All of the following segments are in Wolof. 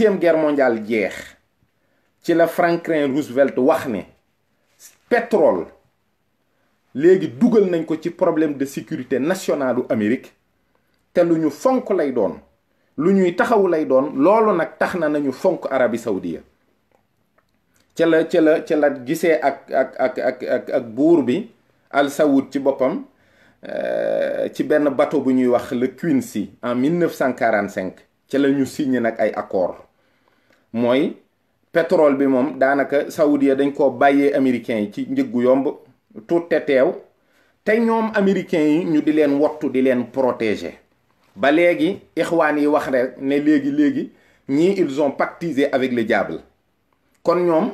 8e guerre mondiale jeex ci la Franklin Roosevelt wax ne pétrole léegi dugal nañ ko ci problème de sécurité nationale u Amérique te lu ñu fonk lay doon lu ñuy taxawu lay doon. loolu nag tax na nañu fonk Arabie Saoudia ca la gisee ak buur bi Al Saoud ci boppam ci benn bateau bu ñuy wax le Quincy en 1945 ca la ñu signé nag ay accord mooy pétrole bi moom daanaka Saoudia dañ koo bàyyee américains yi ci njëggu yomb tuut te teew te ñoom américains yi ñu di leen wottu di leen protéger. ba léegi ixwaan yi wax rek ne léegi ñii ils ont pactisé avec le diable kon ñoom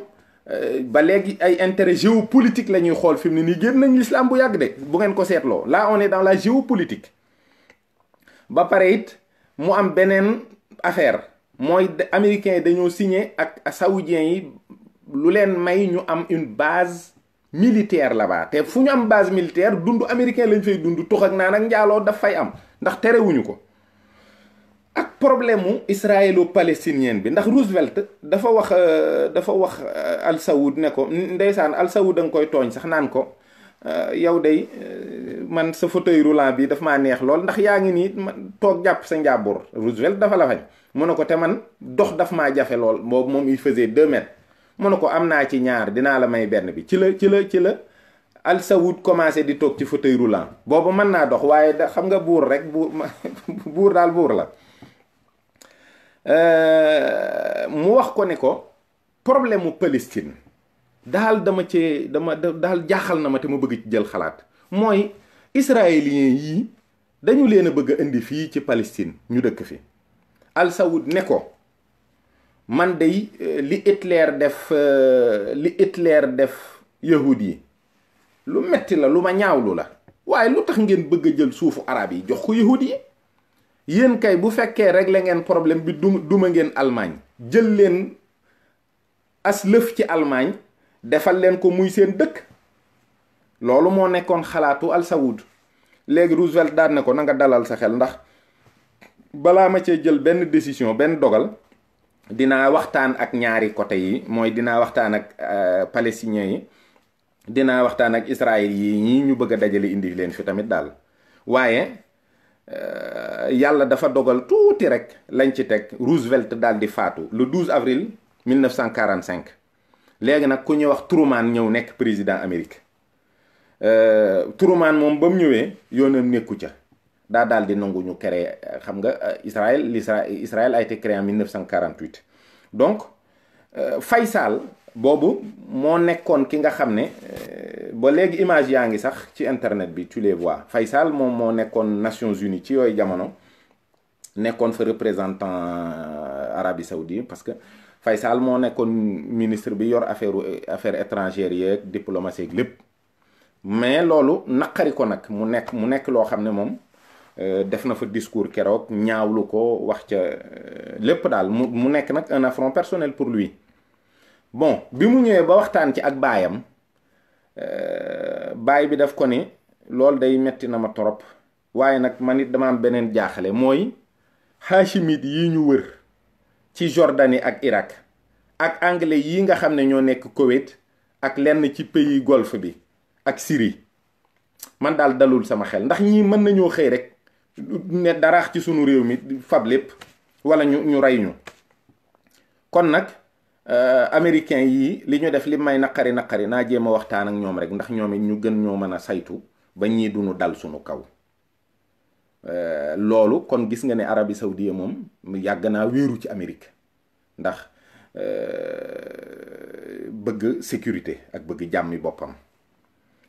ba léegi ay intérêt géopolitique la ñuy xool fi mu ne nii génn nañ l'islam bu yàgg de bu ngeen ko seetloo là on est dans la géopolitique. ba pare it mu am beneen affaire mooy américains yi dañoo signé ak saoudiens yi lu leen may ñu am une base militaire là-bas te fu ñu am base militaire dund américain lañ fay dund tux ak naan ak njaaloo daf fay am ndax terewuñu ko. ak problème mu israélo-palestinien bi ndax Roosevelt dafa wax Al Saoud ne ko ndeysaan Al Saoud da nga koy tooñ sax naan ko yow day man sa fauteuil roulant bi daf maa neex lool ndax yaa ngi nii toog jàpp sa njàmbur. Roosevelt dafa la fañ mu ne ko te man dox daf maa jafe lool boobu moom il faisait 2 mètres mu ne ko am naa ci ñaar dinaa la may benn bi ci la Al Saoud commencé di toog ci fauteuil roulant boobu mën naa dox waaye da xam nga buur rek buur daal buur la. mu wax ko ne ko problème mu Palestine daal daal jaaxal na ma te ma bëgg ci jël xalaat mooy israéliens yii dañu leen a bëgg a indi fii ci Palestine ñu dëkk fi. Al Saoud ne ko man day li Hitler def yahud yi lu metti la lu ma ñaawlu la waaye lu tax ngeen bëgg a jël suufu arab yi jox ko yahud yi. yéen kay bu fekkee régler ngeen problème bi duma ngeen Allemagne jël leen as lëf ci Allemagne defal leen ko muy seen dëkk. loolu moo nekkoon xalaatu Al Saoud. léegi Roosevelt daan ne ko na nga dalal sa xel ndax balaa ma cee jël benn décision benn dogal dinaa waxtaan ak ñaari côté yi mooy dinaa waxtaan ak palestiniens yi dinaa waxtaan ak Israël yi ñii ñu bëgg a dajale indi leen fi tamit daal waaye yàlla dafa dogal tuuti rek lañ ci teg Roosevelt daal di faatu le 12 avril 1945 léegi nag ku ñuy wax Truman ñëw nekk président Amérique. Truman moom ba mu ñëwee yoonam nekku ca daal di nangu ñu créé xam nga Israël a été créé en 1948 donc Faysal boobu moo nekkoon ki nga xam ne ba léegi image yaa ngi sax ci internet bi tu les vois. Faysal moom moo nekkoon Nations Unies ci yooyu jamono nekkoon fa représentant Arabie Saoudite parce que Faysal moo nekkoon ministre bi yor affaires étrangères yeeg diplomatie ak lépp. mais loolu naqari ko nag mu nekk loo xam ne moom def na fa discours keroog ñaawlu ko wax ca lépp daal mu nekk nag un affront personnel pour lui. bon bi mu ñëwee ba waxtaan ci ak baayam baay bi daf ko ni loolu day metti na ma torop waaye nag man it dama am beneen jaaxale mooy hachimite yi ñu wër ci Jordanie ak Irak ak anglais yi nga xam ne ñoo nekk Koweït ak lenn ci pays golfe bi ak Syrie man daal dalul sama xel ndax ñii mën nañoo xëy rek ne daraax ci sunu réew mi fab lépp wala ñu rey ñu. kon nag américains yii li ñu def li may naqari naa jéem a waxtaan ak ñoom rek ndax ñoom it ñu gën ñoo mën a saytu ba ñii duñu dal sunu kaw. loolu kon gis nga ne Arabie Saoudite moom yàgg naa wéeru ci Amérique ndax bëgg sécurité ak bëgg jàmmi boppam.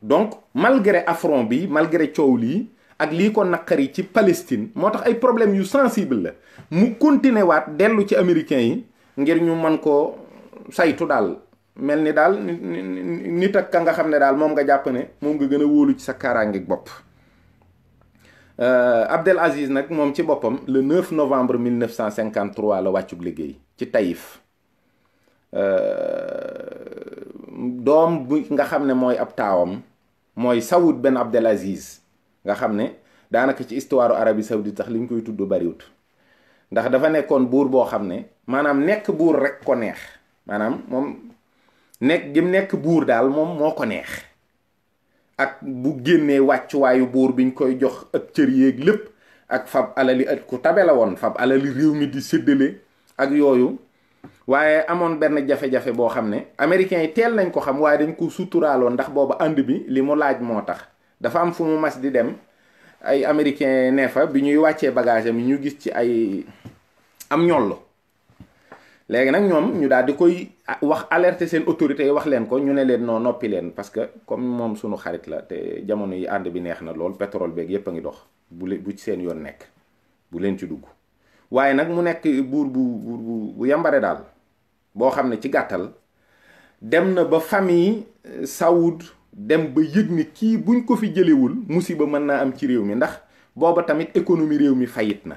donc malgré affront bi malgré coow lii ak lii ko naqari ci Palestine moo tax ay problèmes yu sensible la mu continuer waat dellu ci américains yi ngir ñu mën koo saytu daal mel ni daal nit ak ka nga xam ne daal moom nga jàpp ne moom nga gën a wóolu ci sa kaaraangeeg bopp. Abdel Aziz nag moom ci boppam le 9 novembre 1953 la wàccub liggéey ci Taïf. doom bu nga xam ne mooy ab taawam mooy Saoud Ben Abdelaziz nga xam ne daanaka ci histoire Arabie Saoudite sax li ñu koy tudd bariwut ndax dafa nekkoon buur boo xam ne maanaam nekk buur rek ko neex, maanaam moom nekk gi nekk buur daal moom moo ko neex. ak bu génnee wàccuwaayu buur biñ koy jox ak cër yéeg lépp, ak fab alali ak ku tabe la woon, fab alali réew mi di séddale ak yooyu. waaye amoon benn jafe-jafe boo xam ne américains yi teel nañ ko xam, waaye dañ ko suturaaloon ndax booba ànd bi li mu laaj moo tax. dafa am fu mu mas di dem, ay américains ne fa bi ñuy wàccee bagage am ñu gis ci ay am ñollu. léegi nag ñoom ñu daal di koy wax, alerter seen autorités yi wax leen ko, ñu ne leen noo noppi leen, parce que comme moom sunu xarit la te jamono yi ànd bi neex na lool, pétrole beeg yépp a ngi dox, bu ci seen yoon nekk, bu leen ci dugg. waaye nag mu nekk buur bu yambare daal, boo xam ne ci gàttal dem na ba famille Saoud dem ba yëg ni kii buñ ko fi jëlewul musiba mën naa am ci réew mi, ndax booba tamit économie réew mi fayit na.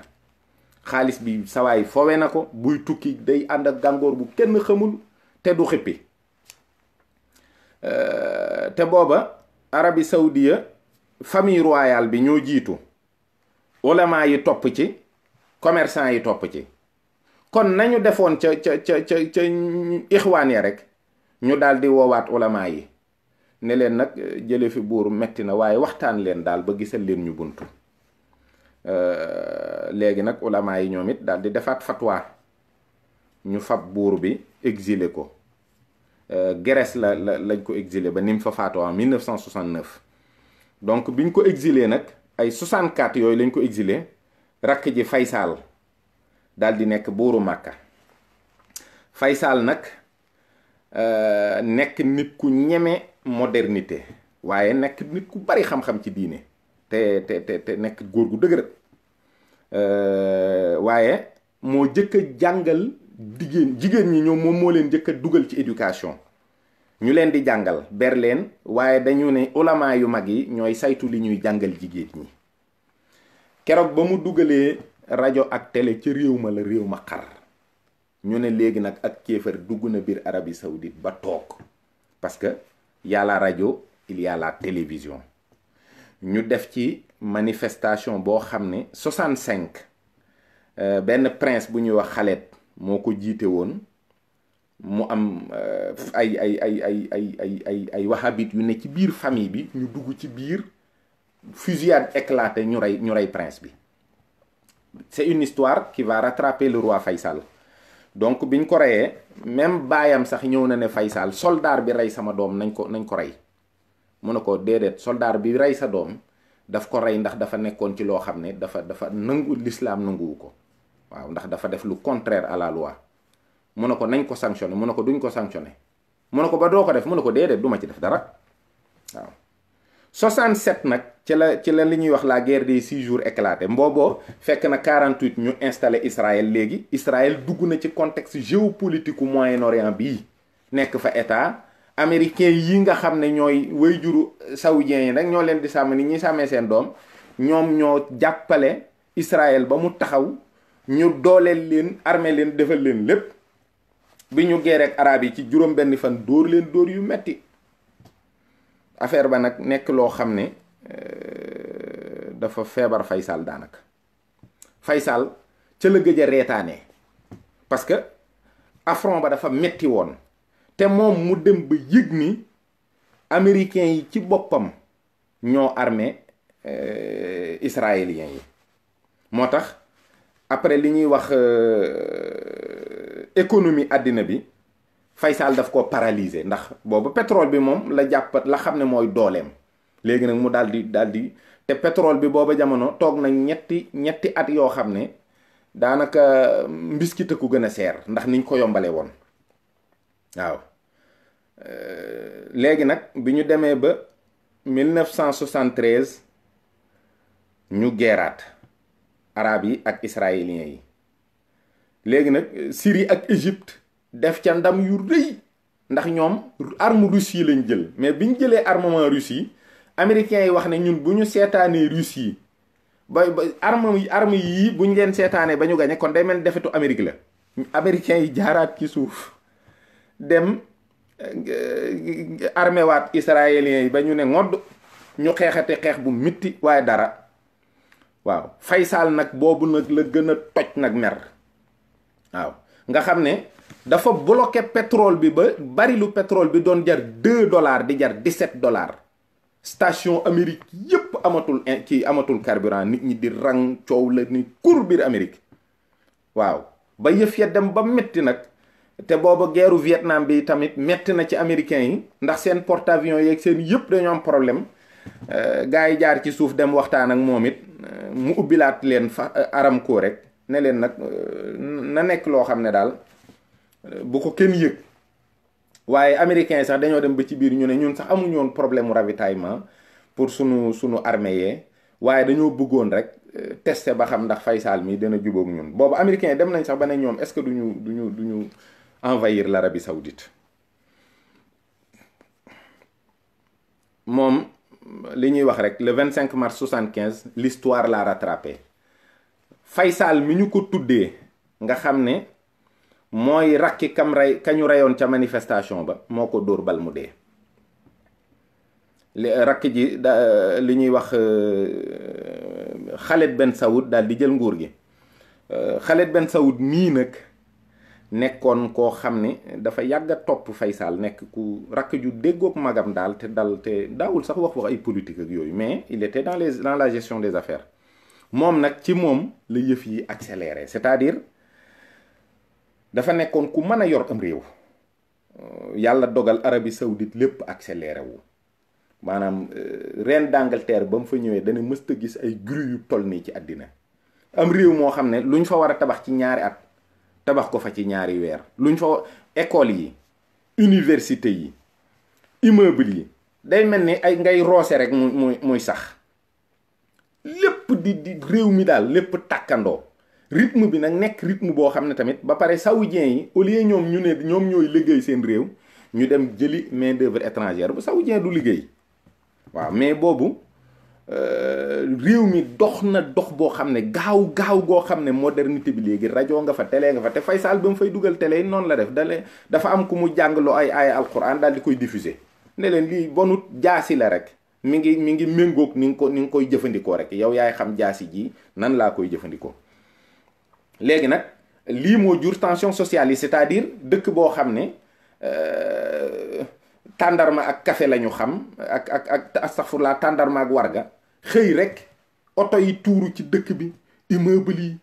xaalis bi sawaay fowe na ko, buy tukki day ànd ak gàngoor bu kenn xamul te du xippi. te booba Arabie Saoudia famille royale bi ñoo jiitu, ulama yi topp ci, commerçant yi topp ci. kon nañu defoon ca ixwaan ya rek, ñu daal di woowaat ulama yi ne leen nag jële fi buur metti na, waaye waxtaan leen daal ba gisal leen ñu buntu. léegi nag ulama yi ñoom it daal di defaat fatwa, ñu fab buur bi exilé ko. Grèce lañ ko exilé ba ni mu fa faatoo en 1969. donc biñ ko exilé nag ay 64 yooyu lañ ko exilé, rakk ji Faysal daal di nekk buuru Màkka. Faysal nag nekk nit ku ñeme modernité, waaye nekk nit ku bari xam-xam ci diine, te nekk góor gu dëgër. waaye moo jëkk a jàngal jigéen ñi, ñoom moom moo leen jëkk a dugal ci éducation, ñu leen di jàngal ber leen, waaye dañu ne ulama yu mag yi ñooy saytu li ñuy jàngal jigéen ñi. keroog ba mu dugalee rajo ak télé ci réew ma la réew ma xar, ñu ne léegi nag ak kéefër dugg na biir Arabie Saoudite ba toog, parce que y a la radio, il y a la télévision. ñu def ci manifestation boo xam ne 65 benn prince bu ñuy wax Khaled moo ko jiite woon. mu am ay wahabit yu ne ci biir famille bi, ñu dugg ci biir, fusillade éclatée, ñu rey prince bi. c'est une histoire qui va rattraper le roi Faysal. donc biñ ko reyee, même baayam sax ñëw na ne Faysal, soldat bi rey sama doom nañ ko rey. mu ne ko déedéet, soldat bi rey sa doom daf ko rey ndax dafa nekkoon ci loo xam ne dafa nangu, l'islam nanguwu ko. waaw, ndax dafa def lu contraire à la loi. mu ne ko nañ ko sanctionné, mu ne ko duñ ko sanctionné. mu ne ko ba doo ko def, mu ne ko déedéet duma ci def dara. waaw 67 nag ci la li ñuy wax la guerre des 6 jours éclaté. mbooboo fekk na 48 ñu installé Israël. léegi Israël dugg na ci contexte géopolitique u Moyen-Orient bii, nekk fa état. américain yi nga xam ne ñooy wayjuru saoudiens yi nag ñoo leen di sàmm ni ñuy sàmmee seen doom, ñoom ñoo jàppale Israël ba mu taxaw, ñu dooleel leen, armé leen, defal leen lépp. bi ñu guerre ak arab yi ci juróom benn fan dóor leen dóor yu metti. affaire ba nag nekk loo xam ne dafa feebar Faysal daanaka. Faysal ca la gëj a reetaanee, parce que affront ba dafa metti woon, te moom mu dem ba yëg ni américains yi ci boppam ñoo armé israéliens yi. moo tax après li ñuy wax économie àddina bi, Faysal daf ko paralyser, ndax boobu pétrole bi moom la jàpp, la xam ne mooy dooleem. léegi nag mu daal di te pétrole bi booba jamono toog na ñetti at yoo xam ne daanaka mbiskit ku gën a seer ndax niñ ko yombale woon. waaw léegi nag bi ñu demee ba 1973 ñu geeraat arab yi ak israéliens yi. léegi nag Syrie ak Égypte def ca ndam yu rëy, ndax ñoom arme russe yi lañ jël. mais bi ñu jëlee armement russe yi, américains yi wax ne ñun bu ñu seetaanee russe yi ba arme yii bu ñu leen seetaanee ba ñu gañe, kon day mel ni defetu Amérique la. américains yi jaaraat ci suuf dem armé waat israéliens yi ba ñu ne ngodd, ñu xeexate xeex bu mitti, waaye dara. waaw Faysal nag boobu nag la gën a toj nag mer. waaw nga xam ne dafa bloqué pétrole bi ba barilu pétrole bi doon jar $2 di jar $17. station Amérique yépp amatul carburant, nit ñi di rang coow la ni kur biir Amérique. waaw ba yëf ya dem ba metti nag te booba guerru Vietnam bi tamit metti na ci américains yi ndax seen porte-avions yeeg seen yëpp dañoo am problème. gars yi jaar ci suuf dem waxtaan ak moom it mu ubbilaat leen fa Aramco rek ne leen nag na nekk loo xam ne daal bu ko kenn yëg. waaye américains yi sax dañoo dem ba ci biir ñu ne ñun sax amuñu woon problème mu ravitaillement pour sunu armée yee waaye dañoo bëggoon rek tester ba xam ndax Faye Sall mi dana jubóog ñun. boobu américains yi dem nañ sax ba ne ñoom est-ce que duñu envahir l'Arabie Saoudite. moom li ñuy wax rek le 25 mars 75 l'histoire l'a rattrapé. Faye Sall mi ñu ko tuddee nga xam ne mooy rakki kañu reyoon ca manifestation ba moo ko dóor bal mu dee. rakk ji li ñuy wax Khaled Ben Saoud daal di jël nguur gi. Khaled Ben Saoud mii nag nekkoon koo xam ne dafa yàgg a topp Faye Sall nekk ku rakk ju déggoog magam daal te daawul sax wax ay politique ak yooyu mais il était dans la gestion des affaires. moom nag ci moom la yëf yi accéléré c'est-à-dire dafa nekkoon ku mën a yor am réew. yàlla dogal Arabie Saoudite lépp accéléré wu maanaam reine d'Angleterre ba mu fa ñëwee dana mësta gis ay grue yu toll nii ci àddina. am réew moo xam ne luñ fa war a tabax ci ñaari at tabax ko fa ci ñaari weer. luñ fa école yi université yi immeuble yi day mel ni ay ngay roose rek muy sax lépp di réew mi daal lépp tàkkandoo. rythme bi nag nekk rythme boo xam ne tamit ba pare saoudiens yi au lieu ñoom ñu ne ñoom ñooy liggéey seen réew ñu dem jëli main d'œuvre étrangère bu saoudien du liggéey. waaw mais boobu réew mi dox na dox boo xam ne gaaw goo xam ne modernité bi léegi rajo nga fa télé nga fa te Faye Sall ba mu fay dugal télé yi noonu la def dafa am ku mu jàngloo ay aaya alquran daal di koy diffuser ne leen lii bonut jaasi la rek mi ngi méngoog ni nga koy jëfandikoo rek yow yaay xam jaasi ji nan laa koy jëfandikoo. léegi nag lii moo jur tension sociale yi c'est-à-dire dëkk boo xam ne tàndarma ak café la ñu xam ak astaghfirullah tàndarma ak warga xëy rek oto yi tuuru ci dëkk bi immeuble yi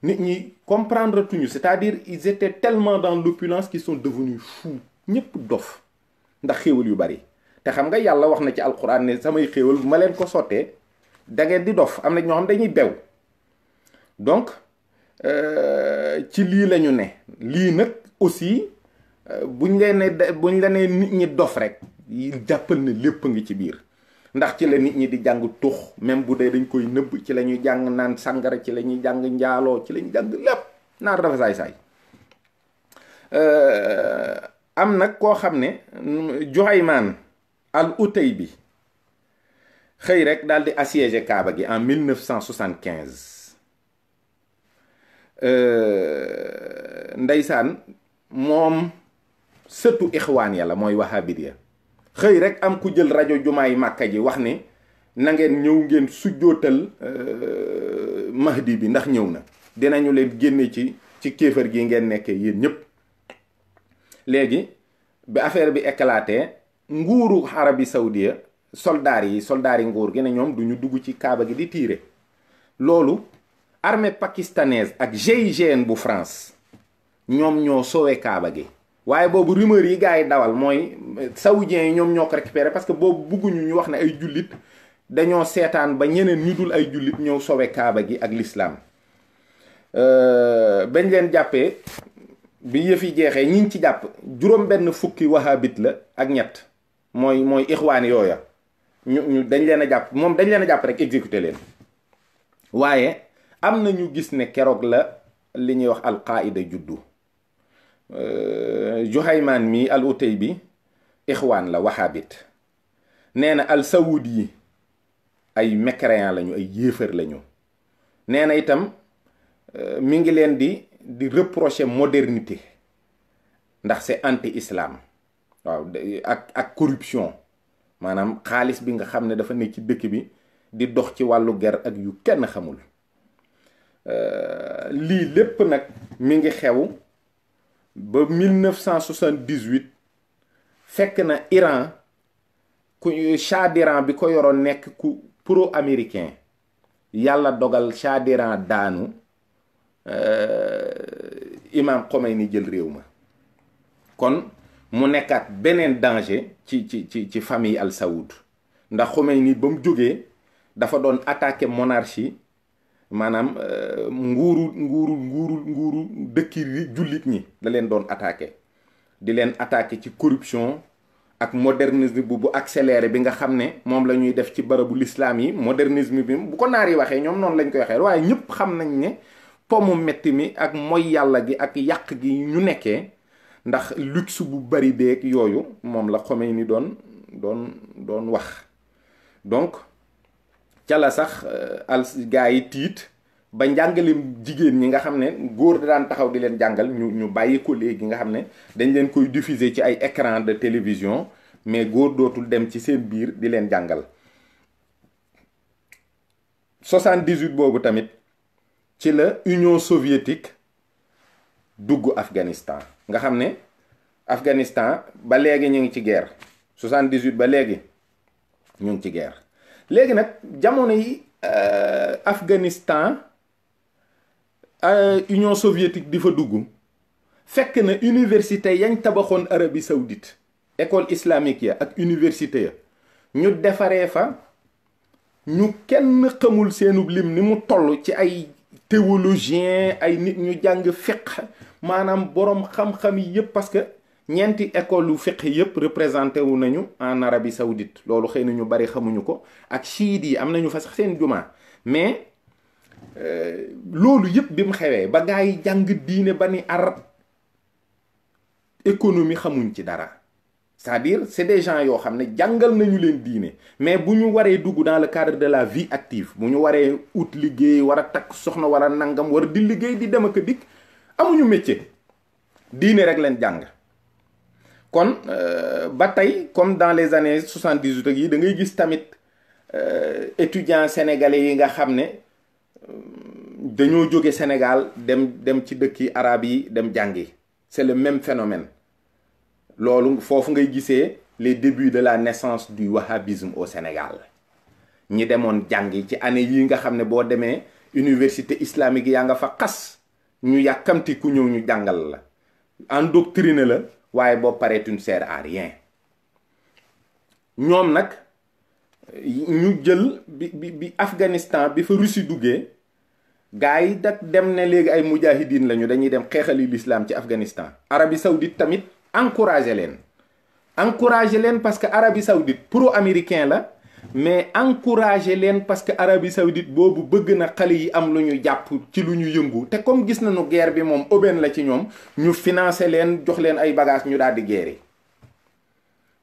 nit ñi comprendre tuñu c'est-à-dire ils étaient tellement dans l'opulence qu'ils sont devenus fous ñëpp dof ndax xéewal yu bari te xam nga yàlla wax na ci alquran ne samay xéewal bu ma leen ko sottee da ngeen di dof am na ñoo xam dañuy bew donc ci lii lañu ne lii nag aussi buñ la ne nit ñi dof rek jàppal ne lépp ngi ci biir ndax ci la nit ñi di jàng tux même bu dee dañ koy nëbb ci la ñuy jàng naan sàngara ci la ñuy jàng njaaloo ci la ñuy jàng lépp naar dafa saay-saay am nag koo xam ne Juhayman al-Utaybi xëy rek daal di assiéger Kaaba gi en 1975 ndeysaan moom sëtu ixwaan ya la mooy wahabit ya xëy rek am ku jël rajo jumaay Màkka ji wax ne na ngeen ñëw ngeen sujjootal Mahdi bi ndax ñëw na dinañu leen génne ci kéefër gi ngeen nekkee yéen ñëpp. léegi bi affaire bi éclaté nguuru Arabie Saoudite soldaar yi nguur gi ne ñoom duñu dugg ci Kaaba gi di tiire loolu armée pakistanaise ak GIGN bu France ñoom ñoo sowe Kaaba gi waaye boobu rumeur yi gars yi dawal mooy saoudiens yi ñoom ñoo ko récupéré parce que boobu bugguñu ñu wax ne ay jullit dañoo seetaan ba ñeneen ñu dul ay jullit ñëw sowe Kaaba gi ak l'islam bañ leen jàppee bi yëf yi jeexee ñi ngi ci jàpp juróom benn fukki wahabit la ak ñett mooy ixwaan yooya ñu dañ leen a jàpp moom dañ leen a jàpp rek exécuté leen waaye am na ñu gis ne keroog la li ñuy wax al-Qaïda juddu Juhayman mi al-Utaybi ixwaan la wahabit nee na al saoudi yi ay mécréants lañu ay yéefar lañu nee na itam mi ngi leen di reprocher modernité ndax c'est anti-islam waaw ak corruption maanaam xaalis bi nga xam ne dafa nekk ci dëkk bi di dox ci wàllu ger ak yu kenn xamul lii lépp nag mi ngi xew ba 1978 fekk na Iran ku Shah d'Iran bi ko yoroon nekk ku pro-américain yàlla dogal Shah d'Iran daanu Imam Khomeini jël réew ma kon mu nekkaat beneen danger ci famille Al Saoud ndax Khomeini ba mu jógee dafa doon attaquer monarchie maanaam nguuru dëkki jullit ñi da leen doon attaquer di leen attaquer ci corruption ak modernisme bu accéléré bi nga xam ne moom la ñuy def ci barabu l'islam yi. modernisme bi bu ko naar yi waxee ñoom noonu lañ koy waxee waaye ñëpp xam nañ ne pomu metti mi ak mooy yàlla gi ak yàq gi ñu nekkee ndax luxe bu bari beeg yooyu moom la Khomeini doon wax. donc ca la sax gaa yi tiit ba njàngaleem jigéen ñi nga xam ne góor da daan taxaw di leen jàngal ñu bàyyi ko léegi nga xam ne dañ leen koy diffuser ci ay écran de télévision mais góor dootul dem ci seen biir di leen jàngal. 78 boobu tamit ci la Union soviétique dugg Afghanistan nga xam ne Afghanistan ba léegi ñu ngi ci guerre 78 ba léegi ñu ngi ci guerre. léegi nag jamono yi Afghanistan Union soviétique di fa dugg fekk na université yañ tabaxoon Arabie Saoudite école islamique ya ak université ya ñu defaree fa ñu kenn xamul seenub lim ni mu toll ci ay théologien ay nit ñu jàng fiqh maanaam boroom xam-xam yi yëpp parce que ñeenti école yu fiqh yëpp représenté wu nañu en Arabie Saoudite loolu xëy na ñu bari xamuñu ko ak chiite yi am nañu fa sax seen jumaa mais loolu yëpp bi mu xewee ba gaa yi jàng diine ba ni ar économie xamuñ ci dara c'est-à-dire c'est des gens yoo xam ne jàngal nañu leen diine mais bu ñu waree dugg dans le cadre de la vie active bu ñu waree ut liggéey war a takk soxna war a nangam war di liggéey di dem ak a dikk amuñu métier diine rek leen jàng. kon ba tey comme dans les années 78 ak yi da ngay gis tamit étudiants sénégalais yi nga xam ne dañoo jóge Sénégal dem ci dëkki arab yi dem jàngi c'est le même phénomène. loolu foofu ngay gisee les débuts de la naissance du wahhabisme au Sénégal ñi demoon jàngi ci année yi nga xam ne boo demee université islamique yaa nga fa xas ñu yàkkamti ku ñëw ñu jàngal la endoctriné la waaye boo paree tu ne sers à rien. ñoom nag ñu jël bi Afghanistan bi fa Russie duggee gars yi dak dem ne léegi ay mujahidin lañu dañuy dem xeexali l'islam ci Afghanistan. Arabie Saoudite tamit encouragé leen parce que Arabie Saoudite pro-américain la mais encouragé leen parce que Arabie Saoudite boobu bëgg na xale yi am lu ñu jàpp ci lu ñu yëngu te comme gis nañu guerre bi moom aubaine la ci ñoom ñu financé leen jox leen ay bagages ñu daal di guerre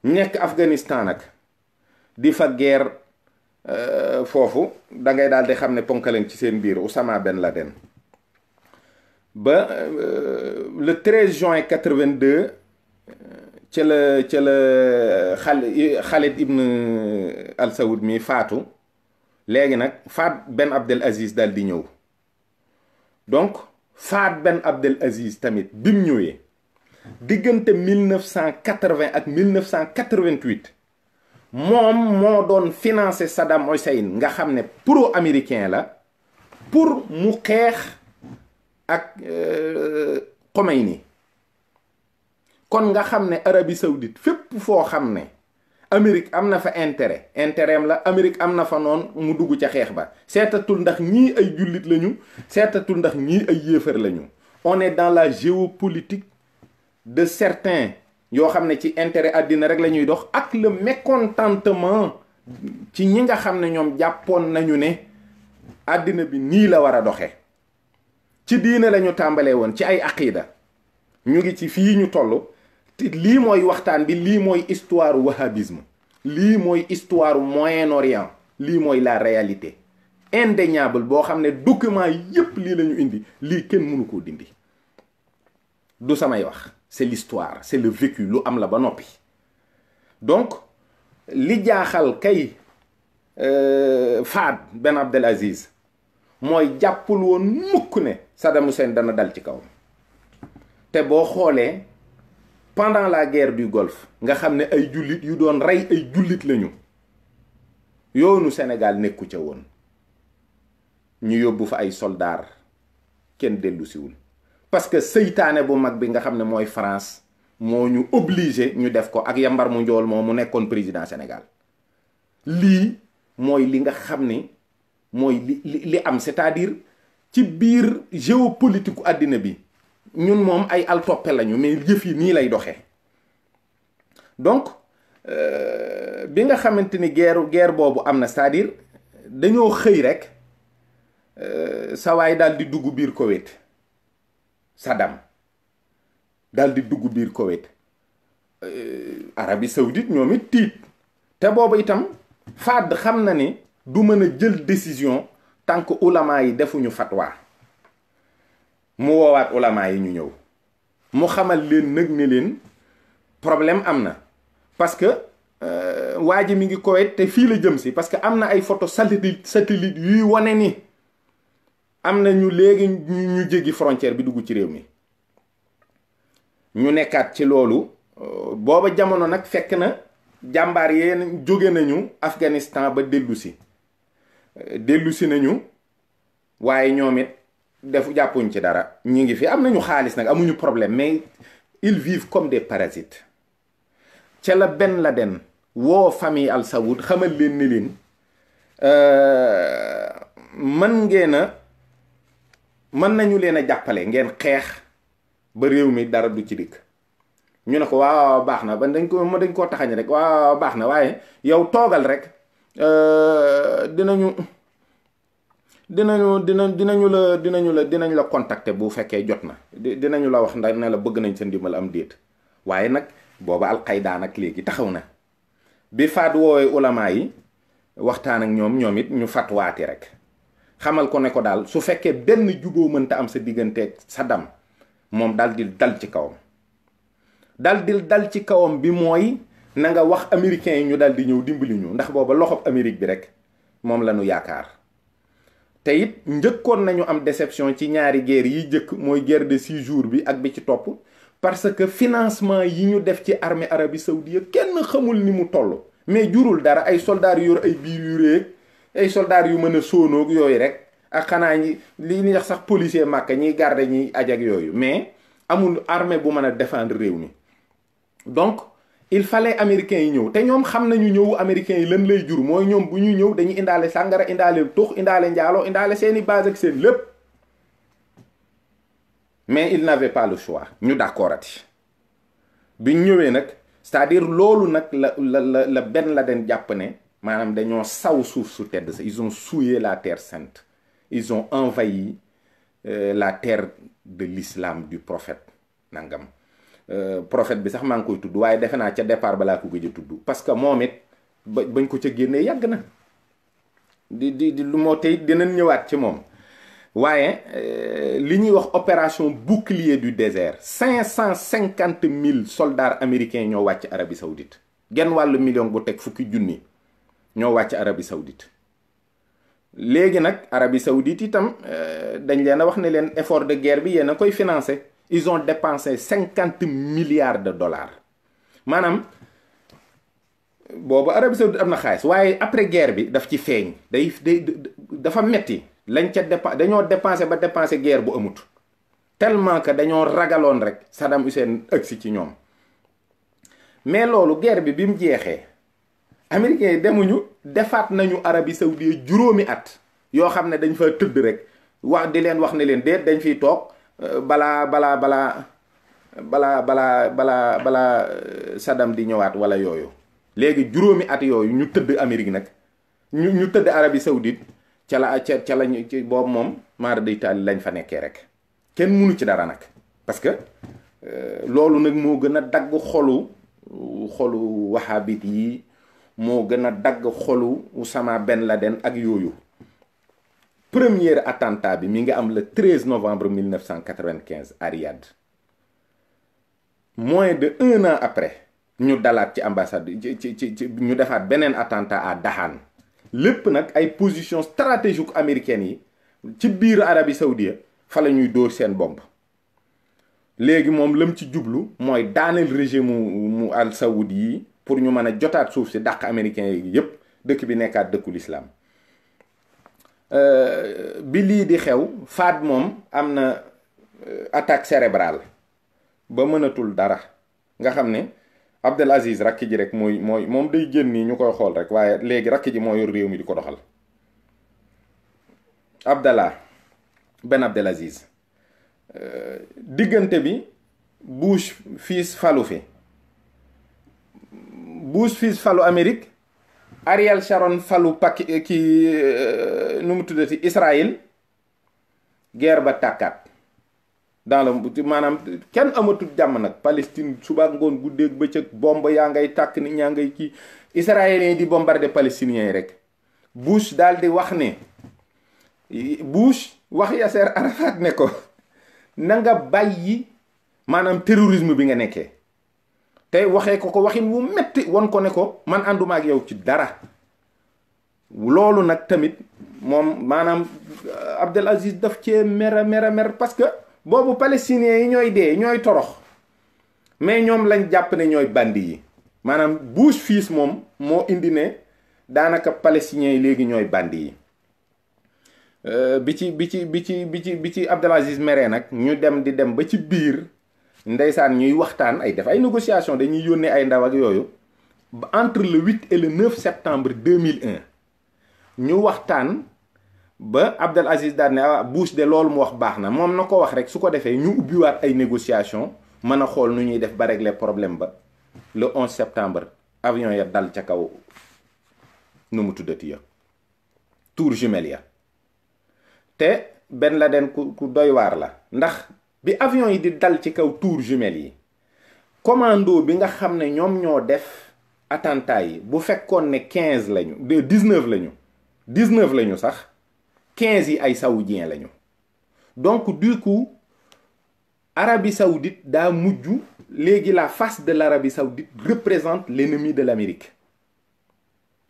yi nekk Afghanistan nag di fa guerre foofu da ngay daal di xam ne ponkalañ ci seen biir Oussama Ben Laden ba le 13 juin 82 ca la Khalid ibn Al Saoud mi faatu léegi nag faat Ben Abdel Aziz dal di ñëw donc faat Ben Abdel Aziz tamit bi mu ñëwee diggante 1980 ak 1988 moom moo doon financer Saddam Hussein nga xam ne pro-américain la pour mu xeex ak Khomeini. kon nga xam ne Arabie Saoudite fépp foo xam ne Amérique am na fa intérêt am la Amérique am na fa noonu mu dugg ca xeex ba seetatul ndax ñii ay jullit lañu seetatul ndax ñii ay yéefar lañu. on est dans la géopolitique de certains yoo xam ne ci intérêt àddina rek la ñuy dox ak le mécontentement ci ñi nga xam ne ñoom jàppoon nañu ne àddina bi nii la war a doxe ci diine lañu tàmbalee woon ci ay aqida ñu ngi ci fii ñu toll. lii mooy waxtaan bi lii mooy histoire wahhabisme lii mooy histoire Moyen-Orient lii mooy la réalité indéniable boo xam ne document yépp lii la ñu indi lii kenn mënu koo dindi du samay wax c'est l'histoire c'est le vécu lu am la ba noppi. donc li jaaxal kay Fahd Ben Abdel Aziz mooy jàppul woon mukk ne Saddam Hussein dana dal ci kaw. te boo xoolee pendant la guerre du Golfe nga xam ne ay jullit yu doon rey ay jullit lañu yoonu Sénégal nekku ca woon ñu yóbbu fa ay soldaar kenn dellusiwul parce que seytaane bu mag bi nga xam ne mooy France moo ñu obligé ñu def ko ak Yambar mu njool moo mu nekkoon président Sénégal. lii mooy li nga xam ni mooy li am c'est-à-dire ci biir géopolitique àddina bi ñun moom ay altoppe lañu mais yëf yi nii lay doxee. donc bi nga xamante ni guerre boobu am na c'est-à-dire dañoo xëy rek sawaay daal di dugg biir Koweït. Saddam daal di dugg biir Koweït. Arabie Saoudite ñoom it tiit te boobu itam Fad xam na ni du mën a jël décision tant que ulama yi defuñu fatwa. mu woowaat ulama yi ñu ñëw mu xamal leen nag ne leen problème am na parce que waa ji mi ngi Koweït te fii la jëm si parce que am na ay photo satellite yuy wane ni am na ñu léegi ñu jéggi frontière bi dugg ci réew mi. ñu nekkaat ci loolu booba jamono nag fekk na jàmbaar yee jóge nañu Afghanistan ba dellusi nañu waaye ñoom it def jàppuñ ci dara ñi ngi fi am nañu xaalis nag amuñu problème mais ils vivent comme des parasites. ca la Ben Laden woo famille Al Saoud xamal leen ni leen mën nañu leen a jàppale ngeen xeex ba réew mi dara du ci dikk. ñu ne ko waaw baax na ba dañ koo taxañ rek waaw baax na waaye yow toogal rek dinañ la contacter bu fekkee jot na dinañu la wax ndax ne la bëgg nañ sa ndimbal am déet. waaye nag booba alqayda nag léegi taxaw na bi Fad woowee ulama yi waxtaan ak ñoom it ñu fatwaati rek xamal ko ne ko daal su fekkee benn juboo mënta am sa digganteeg Saddam moom daal di dal ci kawam. dal ci kawam bi mooy na nga wax américains yi ñu dal di ñëw dimbali ñu ndax booba loxob Amérique bi rek moom la ñu yaakaar. te it njëkkoon nañu am déception ci ñaari guerre yi jëkk mooy guerre de 6 jours bi ak bi ci topp parce que financement yi ñu def ci armée Arabie Saoudite kenn xamul ni mu toll. mais jurul dara ay soldats yu yor ay biir yu réeg ay soldats yu mën a sóonoog yooyu rek ak xanaa ñi li ñuy wax sax policier Màkka ñiy garder ñiy aj ak yooyu mais amul armée bu mën a défendre réew mi. donc il fallait américains yi ñëw te ñoom xam nañu ñëwu américains yi lan lay jur mooy ñoom bu ñuy ñëw dañuy indaale sàngara indaale tux indaale njaaloo indaale seeni base ak seen lépp mais il n'avait pas le choix ñu d'accord ati bi ñëwee nag c'est-à-dire loolu nag la Ben Laden jàpp ne maanaam dañoo saw suuf su tedd sa ils ont souillé la terre sainte ils ont envahi la terre de l'islam du prophète nangam prophète bi sax maa ngi koy tudd waaye defe naa ca départ balaa ko gëj a tudd parce que moom it bañ ko ca génnee yàgg na di lu moo tey dinañ ñëwaat ci moom waaye li ñuy wax opération bouclier du désert 550 000 soldats américains ñoo wàcc Arabie Saoudite genn wàllu million bu teg fukki junni ñoo wàcc Arabie Saoudite léegi nag Arabie Saoudite itam dañ leen a wax ne leen effort de guerre bi yéen a koy financer. Ils ont dépensé 50 milliards de dollars maanaam boobu Arabie Saoudite am na xaalis waaye après guerre bi daf ci feeñ dafa metti lañ ca dañoo dépensé ba dépensé guerre bu amut tellement que dañoo ragaloon rek Saddam Hussein agsi ci ñoom mais loolu guerre bi mu jeexee américains yi demuñu defaat nañu Arabie Saoudite juróomi at yoo xam ne dañ fa tëdd rek wax di leen wax ne leen déet dañ fiy toog balaa Saddam di ñëwaat wala yooyu léegi juróomi at yooyu ñu tëdd Amérique nag ñu tëdd Arabie Saoudite ca lañu ci boobu moom maar day taali lañ fa nekkee rek kenn mënu ci dara nag parce que loolu nag moo gën a dagg xolu wahhabite yi moo gën a dagg xolu Oussama Ben Laden ak yooyu. Premier attentat bi mi ngi am le 13 novembre 1995 à Riyad moins de 1 an après ñu dalaat ci ambassade ci ñu defaat beneen attentat à Dahan lépp nag ay position stratégique américaines yi ci biir Arabie Saoudite fa la ñuy dóor seen bomb. léegi moom lam ci jublu mooy daaneel régime mu al saoudi yi pour ñu mën a jotaat suuf si dàq américains yi yépp dëkk bi nekkaat dëkku lislaam bi lii di xew faat moom am na attaque cérébrale ba mënatul dara nga xam ne Abdel Aziz rakk ji rek mooy moom day génn nii ñu koy xool rek waaye léegi rakk ji moo yor réew mi di ko doxal. Abdallah Ben Abdel Aziz diggante bi Bush fils falu fi Bush fils falu Amérique Ariel Sharon falu nu mu tuddati Israël guerre ba tàkkaat dans le maanaam kenn amatul jàmm nag Palestine suba ngoon guddeeg bëccëg bomb yaa ngay tàkk nit ñaa ngay kii israéliens yi di bombarder palestiniens yi rek. Bush daal di wax ne Bush wax Yasser Arafat ne ko na nga bàyyi maanaam terrorisme bi nga nekkee tey waxee ko waxin wu metti won ko ne ko man ànduma ak yow ci dara. loolu nag tamit moom maanaam Abdel Aziz daf cee mer parce que boobu palestiniens yi ñooy dee ñooy torox mais ñoom lañ jàpp ne ñooy bandi yi maanaam Bush fils moom moo indi ne daanaka palestiniens yi léegi ñooy bandi yi. bi ci Abdel Aziz meree nag ñu dem ba ci biir ndeysaan ñuy waxtaan ay def ay négociation dañuy yónnee ay ndaw ak yooyu entre le 8 et le 9 septembre 2001 ñu waxtaan ba Abdel Aziz daal ne Bush de loolu mu wax baax na moom na ko wax rek su ko defee ñu ubbiwaat ay négociation mën a xool nu ñuy def ba régler problème ba le 11 septembre avion ya dal ca kaw nu mu tuddati ya tour jumelle ya te Ben Laden ku doy waar la ndax bi avion yi di dal ci kaw tour jumelle yi commando bi nga xam ne ñoom ñoo def attentat yi bu fekkoon ne 15 lañu 19 lañu sax 15 yi ay saoudiens lañu donc du coup Arabie Saoudite daa mujj léegi la face de l'Arabie Saoudite représente l'ennemi de l'Amérique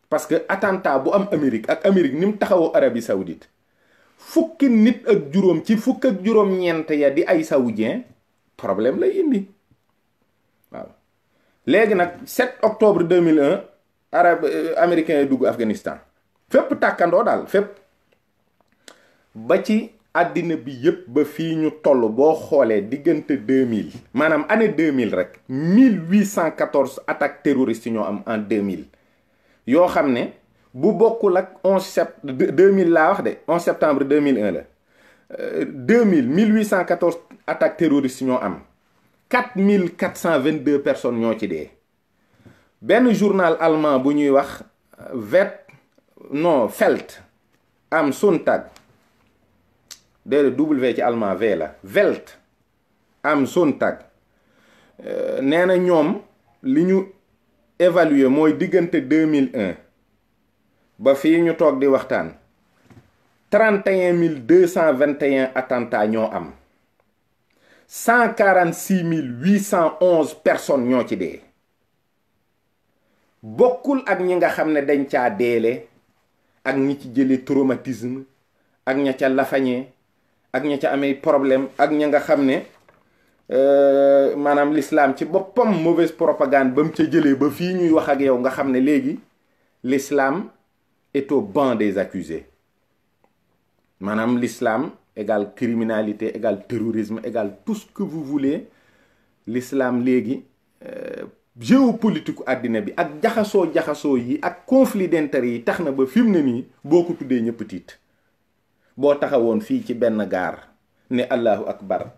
parce que attentat bu am Amérique ak Amérique ni mu taxawoo Arabie Saoudite fukki nit ak juróom ci fukk ak juróom-ñeent ya di ay saoudien problème lay indi waaw. léegi nag 7 octobre 2001 américains yi dugg Afghanistan fépp tàkkandoo daal fépp ba ci àddina bi yépp ba fii ñu toll boo xoolee diggante 2000 maanaam année 2000 rek 1814 attaques terroristes ñoo am en 2000 yoo xam ne bu bokkul ak 2000 laa wax de 11 septembre 2001 la 1814 attaques terroristes ñoo am 4422 personnes ñoo ci dee. benn journal allemand bu ñuy wax Welt am Sonntag W ci allemand V la Welt am Sonntag nee na ñoom li ñu évaluer mooy diggante 2001 ba fii ñu toog di waxtaan 31 221 attentats ñoo am 146 811 personnes ñoo ci dee bokkul ak ñi nga xam ne dañ caa deele ak ñi ci jëlee traumatisme ak ña ca lafañee ak ña ca amee problème ak ña nga xam ne maanaam l'islam ci boppam mauvaise propagande ba mu ca jëlee ba fii ñuy wax ak yow nga xam ne léegi l'islam est au banc des accusés maanaam l'islam égale criminalité égale terrorisme égale tout ce que vous voulez l'islam léegi géopolitique àddina bi ak jaxasoo yi ak conflit d'intérêt yi tax na ba fi mu ne nii boo ko tuddee ñëpp tiit boo taxawoon fii ci benn gaar ne allahu akbar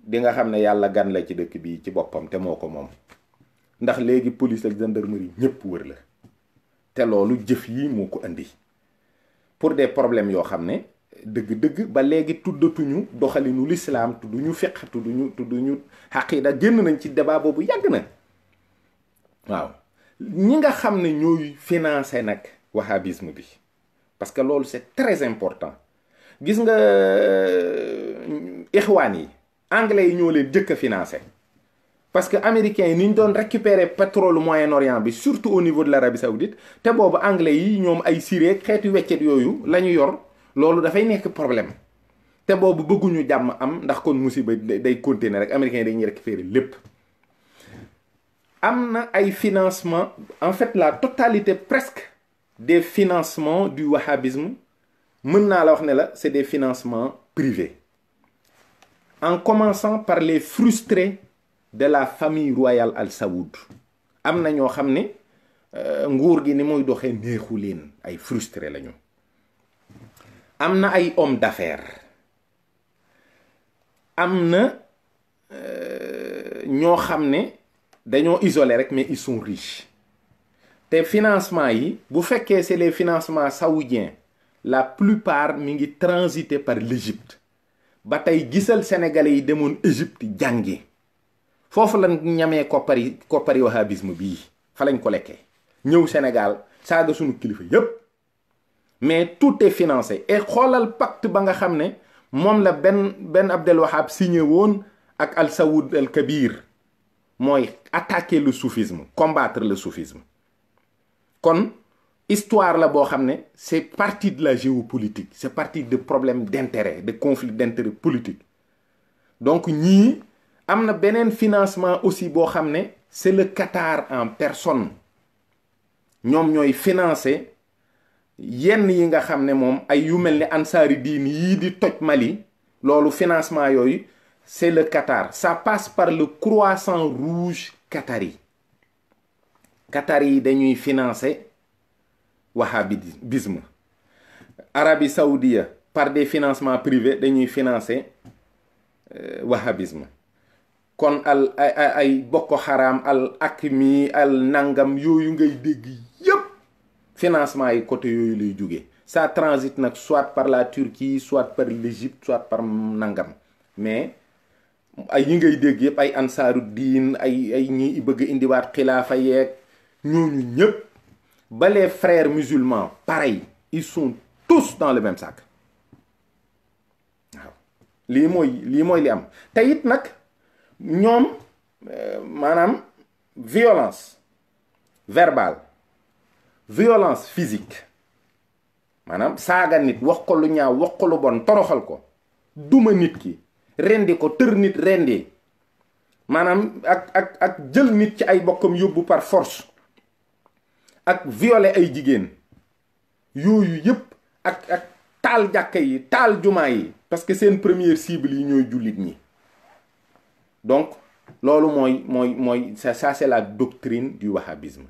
di nga xam ne yàlla gan la ci dëkk bi ci boppam te moo ko moom ndax léegi police ak gendarmerie ñëpp wër la te loolu jëf yi moo ko indi pour des problèmes yoo xam ne dëgg-dëgg ba léegi tuddatuñu doxalinu l'islam tudduñu fiqh tudduñu xaqiida génn nañ ci débat boobu yàgg na waaw ñi nga xam ne ñooy financer nag wahhabisme bi parce que loolu c'est très important gis nga ixwaan yi anglais yi ñoo leen jëkk a financer parce que américains yi ni ñu doon récupérer pétrole Moyen-Orient bi surtout au niveau de l'Arabie Saoudite te boobu anglais yi ñoom ay Syrie xeetu weccet yooyu la ñu yor loolu dafay nekk problème te boobu bëgguñu jàmm am ndax kon musiba day continuer rek américains dañuy récupérer lépp. am na ay financement en fait la totalité presque des financements du wahhabisme mën naa la wax ne la c'est des financements privés en commençant par les frustrés de la famille royale Al Saoud. am na ñoo xam ne nguur gi ni muy doxee neexu leen, ay frustré lañu. am na ay hommes d'affaires, am na ñoo xam ne dañoo isolé rek mais ils sont riches. te financement yi bu fekkee c'est les financements saoudiens, la plupart mi ngi transité par l'Égypte. ba tey gisal sénégalais yi demoon Égypte jàngi foofu lañ ñamee koppari wahhabisme bii fa lañ ko lekkee ñëw Sénégal saaga sunu kilifa yépp. mais tout est financé et xoolal pacte ba nga xam ne moom la Ben Abdel Wahab signé woon ak Al Saoud El Kabir mooy attaquer le soufisme, combattre le soufisme. kon histoire la boo xam ne c'est partie de la géopolitique, c'est partie de problèmes d'intérêt, de conflits d'intérêt politique. donc ñii am na beneen financement aussi boo xam ne c'est le Qatar en personne. ñoom ñooy financer yenn yi nga xam ne moom ay yu mel ni Ansari Dine yii di toj Mali, loolu financement yooyu c'est le Qatar. ça passe par le Croissant Rouge qatari. Qatari yi dañuy financer wahhabisme. Arabie Saoudite par des financements privés dañuy financer wahhabisme. kon ay Boko Haram, al Akmi, al nangam yooyu ngay dégg yépp financement yi côté yooyu lay jóge. ça transite nag soit par la Turquie, soit par l'Égypte, soit par nangam. mais ay yi ngay dégg yépp ay Ansaruddin, ay ñi bëgg indiwaat xilaafa yeeg ñooñu ñëpp ba les frères musulmans pareil, ils sont tous dans le même sac. waaw lii mooy li am te it nag ñoom maanaam violence verbale, violence physique, maanaam saaga nit, wax ko lu ñaaw, wax ko lu bon, toroxal ko, duma nit ki, rendi ko, tër nit rendi, maanaam ak jël nit ci ay bokkam yóbbu par force, ak violer ay jigéen, yooyu yëpp ak taal jàkka yi, taal jumaa yi, parce que seen première cible yi ñooy jullit ñi. donc loolu mooy ça c'est la doctrine du wahhabisme.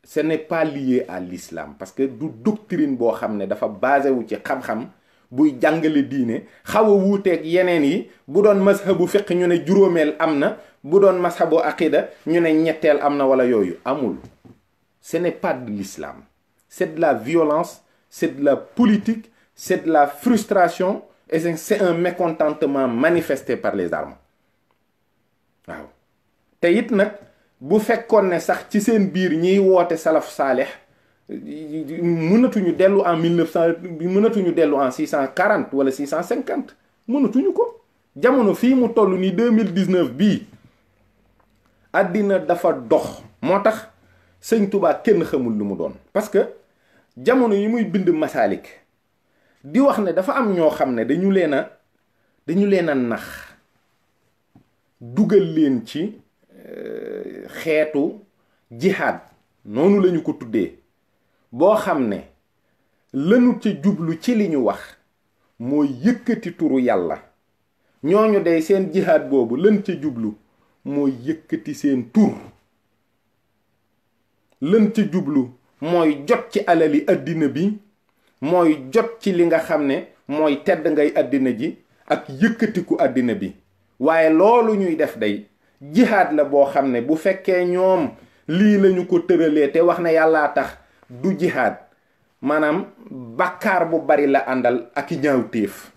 ce n'est pas lié à l'islam parce que du doctrine boo xam ne dafa basé wu ci xam-xam buy jàngale diine xaw a wuuteeg yeneen yi. bu doon mazhabu fiqh ñu ne juróomeel am na, bu doon mazhabu aqida ñu ne ñetteel am na wala yooyu amul. ce n'est pas de l'islam, c'est de la violence, c'est de la politique, c'est de la frustration et c'est un mécontentement manifesté par les armes. waaw te it nag bu fekkoon ne sax ci seen biir ñiy woote salaf saalih mënatuñu dellu en 1900, mënatuñu dellu en 640 wala 650, mënatuñu ko. jamono fii mu toll ni 2019 bii àddina dafa dox. moo tax sëñ Touba kenn xamul lu mu doon, parce que jamono yi muy bind Masalik di wax ne dafa am ñoo xam ne dañu leen a nax dugal leen ci xeetu jihad, noonu lañu ko tuddee, boo xam ne lanu ca jublu ci li ñu wax mooy yëkkati turu yàlla. ñooñu de seen jihad boobu lan ca jublu mooy yëkkati seen tur, lan ca jublu mooy jot ci alali àddina bi, mooy jot ci li nga xam ne mooy tedd ngay àddina ji ak yëkkatiku àddina bi. waaye loolu ñuy def day jihaad la boo xam ne bu fekkee ñoom lii lañu ko tëralee te wax ne yàllaa tax, du jihaad. maanaam bàkkaar bu bari la àndal ak ñaawteef,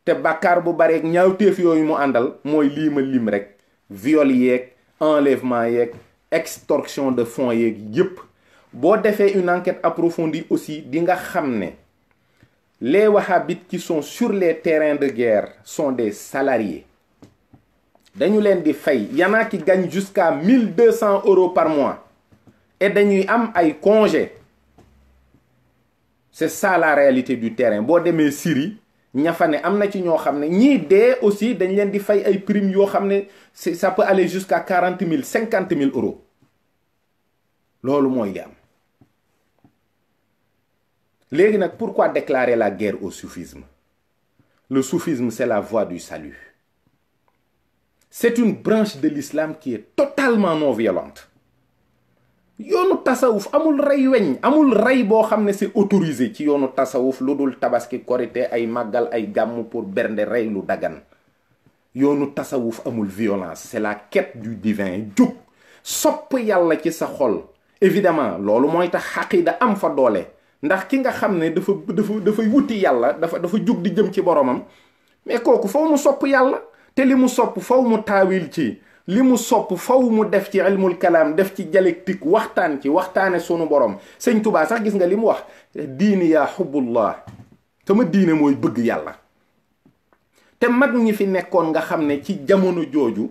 te bàkkaar bu bari ak ñaawteef yooyu mu àndal mooy lii ma lim rek: viol yeeg, enlèvement yeeg, extorsion de fonds yeeg yépp. boo defee une enquête approfondie aussi di nga xam ne les wahhabites qui sont sur les terrains de guerre sont des salariés. dañu leen di fay, y en a qui gagnent jusqu'à 1200 € par mois et dañuy am ay congés. c'est ça la réalité du terrain. boo demee Syrie ña fa ne am na ci ñoo xam ne ñii dee aussi dañ leen di fay ay primes yoo xam ne ça peut aller jusqu'à 40 000 50 000 euros. loolu mooy li am. léegi nag pourquoi déclarer la guerre au soufisme? Le soufisme, c'est la voie du salut. C'est une branche de l'islam qui est totalement non violente. yoonu tasawuf amul rey weñ, amul rey boo xam ne c'est autorisé ci yoonu tasawuf lu dul tabaski korité ay màggal ay gàmmu pour bernde rey lu dagan. yoonu tasawuf amul violence, c'est la quête du divin. jug sopp yàlla ci sa xol. évidemment loolu mooy tax xaqida am fa doole. ndax ki nga xam ne dafay wuti yàlla dafa jug di jëm ci boromam, mais kooku faw mu sopp yàlla. te li mu sopp faw mu taawil ci, li mu sopp faw mu def ci ilmul kalaam, def ci dialectique, waxtaan ci, waxtaane sunu borom. sëñ Tubaa sax gis nga li mu wax, diini yaa xubbullah, sama diine mooy bëgg yàlla. te mag ñi fi nekkoon nga xam ne ci jamono jooju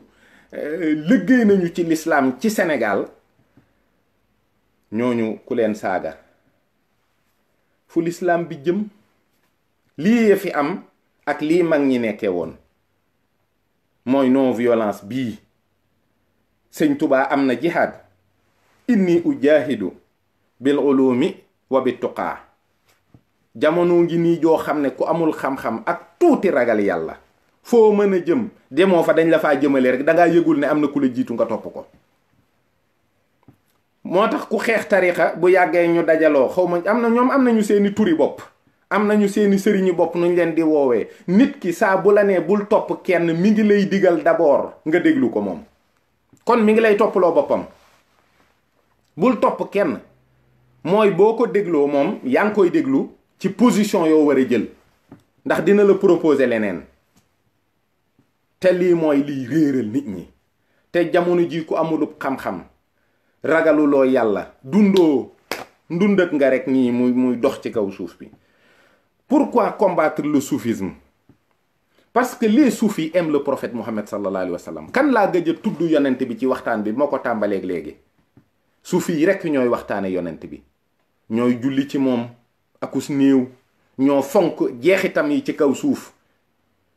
liggéey nañu ci l'islam ci Sénégal, ñooñu ku leen saaga fu l'islam bi jëm. lii fi am ak lii mag ñi nekkee woon mooy non violence bii. sëñ Tubaa am na jihaad, inni ujahidu bil ulumi wa bit tuqaa. jamono ngi nii joo xam ne ku amul xam-xam ak tuuti ragal yàlla foo mën a jëm demoo fa, dañ la faa jëmale rek, dangaa yëgul ne am na ku la jiitu nga topp ko. moo tax ku xeex tarixa bu yàggee ñu dajaloo, xaw ma am nañu seeni turi bopp, am nañu seeni sëriñi bopp nuñ leen di woowee. nit ki saa bu la nee bul topp kenn, mi ngi lay digal d'abord nga déglu ko moom. kon mi ngi lay topploo boppam. bul topp kenn mooy boo ko dégloo moom yaa ngi koy déglu ci position yoo war a jël, ndax dina la proposer leneen. te lii mooy liy réeral nit ñi. te jamono ji ku amulub xam-xam, ragaluloo yàlla, ndundat nga rek nii muy dox ci kaw suuf bi. Pourquoi combattre le soufisme? Parce que les soufis aiment le prophète Mohammed sallallahu alayhi wa sallam. kan laa gëj a tudd yonent bi ci waxtaan bi moo ko tàmbaleeg léegi. suufi yi rekk ñooy waxtaane yonent bi, ñooy julli ci moom akus néew, ñoo fonk jeexitam yi ci kaw suuf.